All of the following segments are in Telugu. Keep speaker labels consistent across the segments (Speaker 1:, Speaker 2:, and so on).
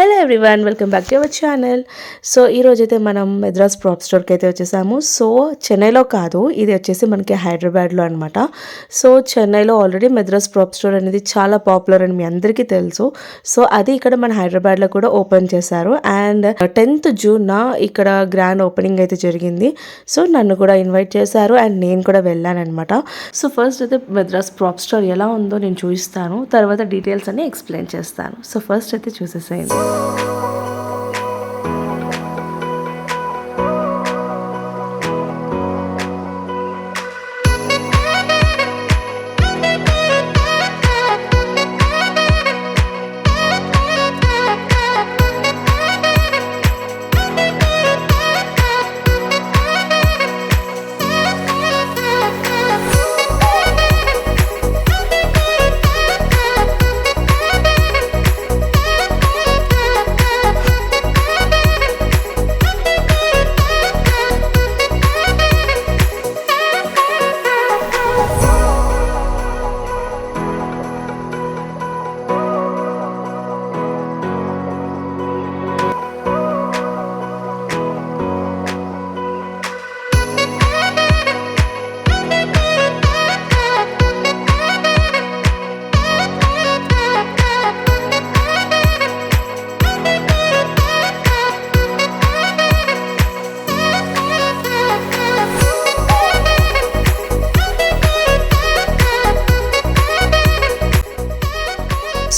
Speaker 1: Hello everyone, welcome back to our channel. So ఈరోజైతే మనం మెద్రాస్ ప్రాప్ స్టోర్కి అయితే వచ్చేసాము. సో చెన్నైలో కాదు, ఇది వచ్చేసి మనకి హైదరాబాద్లో అనమాట. సో చెన్నైలో ఆల్రెడీ మెద్రాస్ ప్రాప్ స్టోర్ అనేది చాలా పాపులర్ అని మీ అందరికీ తెలుసు. సో అది ఇక్కడ మన హైదరాబాద్లో కూడా ఓపెన్ చేశారు. అండ్ 10th June ఇక్కడ గ్రాండ్ ఓపెనింగ్ అయితే జరిగింది. సో నన్ను కూడా ఇన్వైట్ చేశారు అండ్ నేను కూడా వెళ్ళాను అనమాట. సో ఫస్ట్ అయితే మెద్రాస్ ప్రాప్ స్టోర్ ఎలా ఉందో నేను చూపిస్తాను, తర్వాత డీటెయిల్స్ అన్ని ఎక్స్ప్లెయిన్ చేస్తాను. సో ఫస్ట్ అయితే చూసేసేయండి.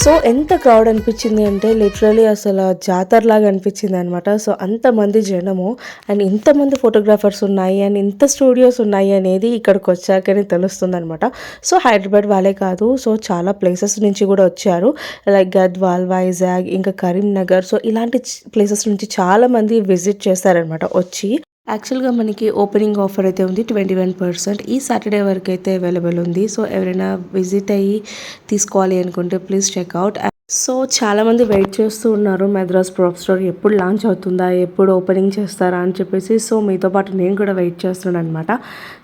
Speaker 1: సో ఎంత క్రౌడ్ అనిపించింది అంటే లిటరలీ అసలు జాతరలాగా అనిపించింది అనమాట. సో అంతమంది జనము అండ్ ఇంతమంది ఫోటోగ్రాఫర్స్ ఉన్నాయి అండ్ ఇంత స్టూడియోస్ ఉన్నాయి అనేది ఇక్కడికి వచ్చాకనే తెలుస్తుంది అనమాట. సో హైదరాబాద్ వాళ్ళే కాదు, సో చాలా ప్లేసెస్ నుంచి కూడా వచ్చారు. లైక్ గద్వాల్, వైజాగ్, ఇంకా కరీంనగర్, సో ఇలాంటి ప్లేసెస్ నుంచి చాలామంది విజిట్ చేస్తారనమాట వచ్చి. యాక్చువల్గా మనకి ఓపెనింగ్ ఆఫర్ అయితే ఉంది 21%. ఈ సాటర్డే వరకు అయితే అవైలబుల్ ఉంది. సో ఎవరైనా విజిట్ అయ్యి తీసుకోవాలి అనుకుంటే ప్లీజ్ చెక్అవుట్. సో చాలామంది వెయిట్ చేస్తూ ఉన్నారు మెద్రాస్ ప్రాప్ స్టోర్ ఎప్పుడు లాంచ్ అవుతుందా, ఎప్పుడు ఓపెనింగ్ చేస్తారా అని చెప్పేసి. సో మీతో పాటు నేను కూడా వెయిట్ చేస్తున్నాను అనమాట.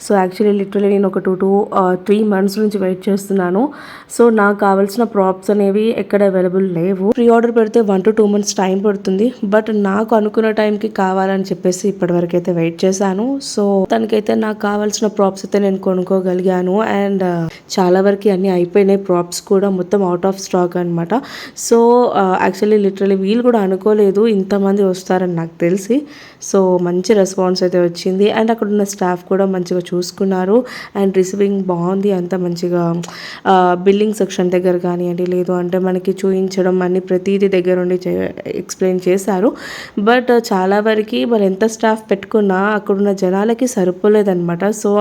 Speaker 1: సో యాక్చువల్లీ లిటరలీ నేను ఒక 2 to 3 months నుంచి వెయిట్ చేస్తున్నాను. సో నాకు కావాల్సిన ప్రాప్స్ అనేవి ఎక్కడ అవైలబుల్ లేవు. ప్రీ ఆర్డర్ పెడితే 1 to 2 months టైం పడుతుంది. బట్ నాకు అనుకున్న టైంకి కావాలని చెప్పేసి ఇప్పటివరకు అయితే వెయిట్ చేశాను. సో తనకైతే నాకు కావాల్సిన ప్రాప్స్ అయితే నేను కొనుక్కోగలిగాను. అండ్ చాలా వరకు అన్నీ అయిపోయినాయి. ప్రాప్స్ కూడా మొత్తం అవుట్ ఆఫ్ స్టాక్ అనమాట. సో యాక్చువల్లీ లిటరలీ వీళ్ళు కూడా అనుకోలేదు ఇంతమంది వస్తారని నాకు తెలిసి. సో మంచి రెస్పాన్స్ అయితే వచ్చింది అండ్ అక్కడ ఉన్న స్టాఫ్ కూడా మంచిగా చూసుకున్నారు అండ్ రిసీవింగ్ బాగుంది. అంత మంచిగా బిల్లింగ్ సెక్షన్ దగ్గర కానివ్వండి, లేదు అంటే మనకి చూపించడం అన్ని ప్రతిదీ దగ్గర ఉండి ఎక్స్ప్లెయిన్ చేశారు. బట్ చాలా వరకు వాళ్ళు ఎంత స్టాఫ్ పెట్టుకున్నా అక్కడున్న జనాలకి సరిపోలేదన్నమాట. సో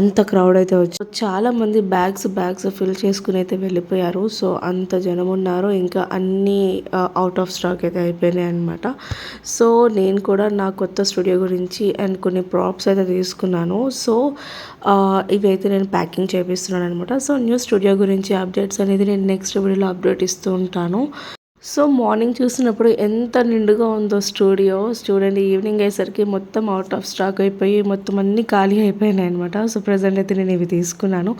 Speaker 1: అంత క్రౌడ్ అయితే వచ్చి చాలా మంది బ్యాగ్స్ ఫిల్ చేసుకుని అయితే వెళ్ళిపోయారు. సో అంత జనం ఉన్నారు. ఇంకా అన్నీ అవుట్ ఆఫ్ స్టాక్ అయితే అయిపోయినాయి అనమాట. సో నేను కూడా నా కొత్త స్టూడియో గురించి అండ్ కొన్ని ప్రాప్స్ అయితే తీసుకున్నాను. సో ఇవైతే నేను ప్యాకింగ్ చేపిస్తున్నాను అనమాట. సో న్యూ స్టూడియో గురించి అప్డేట్స్ అనేది నేను నెక్స్ట్ వీడియోలో అప్డేట్ ఇస్తూ ఉంటాను. సో మార్నింగ్ చూసినప్పుడు ఎంత నిండుగా ఉందో స్టూడియో, చూడండి ఈవినింగ్ అయ్యేసరికి మొత్తం అవుట్ ఆఫ్ స్టాక్ అయిపోయి మొత్తం అన్నీ ఖాళీ అయిపోయినాయి అనమాట. సో ప్రజెంట్ అయితే నేను ఇవి తీసుకున్నాను.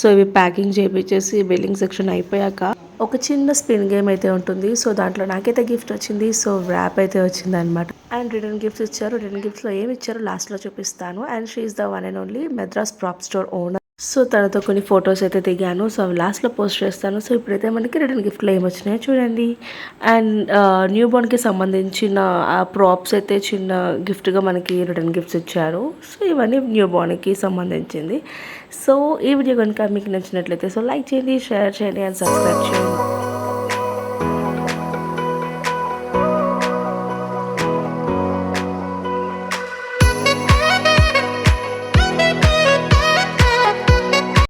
Speaker 1: సో ఇవి ప్యాకింగ్ చేయించేసి బిల్లింగ్ సెక్షన్ అయిపోయాక ఒక చిన్న స్పిన్ గేమ్ అయితే ఉంటుంది. సో దాంట్లో నాకైతే గిఫ్ట్ వచ్చింది. సో ర్యాప్ అయితే వచ్చింది అనమాట. అండ్ రిటర్న్ గిఫ్ట్స్ ఇచ్చారు. రిటర్న్ గిఫ్ట్స్లో ఏమి ఇచ్చారో లాస్ట్లో చూపిస్తాను. And she is the one and only Madras prop store owner. So తర్వాత కొన్ని ఫొటోస్ అయితే దిగాను. సో అవి లాస్ట్లో పోస్ట్ చేస్తాను. సో ఇప్పుడైతే మనకి రిటర్న్ గిఫ్ట్లో ఏమొచ్చినాయో చూడండి. అండ్ న్యూ బోర్న్కి సంబంధించిన ఆ ప్రాప్స్ అయితే చిన్న గిఫ్ట్గా మనకి రిటర్న్ గిఫ్ట్స్ ఇచ్చారు. సో ఇవన్నీ న్యూ బోర్న్కి సంబంధించింది. సో ఈ వీడియో కనుక మీకు నచ్చినట్లయితే సో లైక్ చేయండి, షేర్ చేయండి అండ్ సబ్స్క్రైబ్ చేయండి.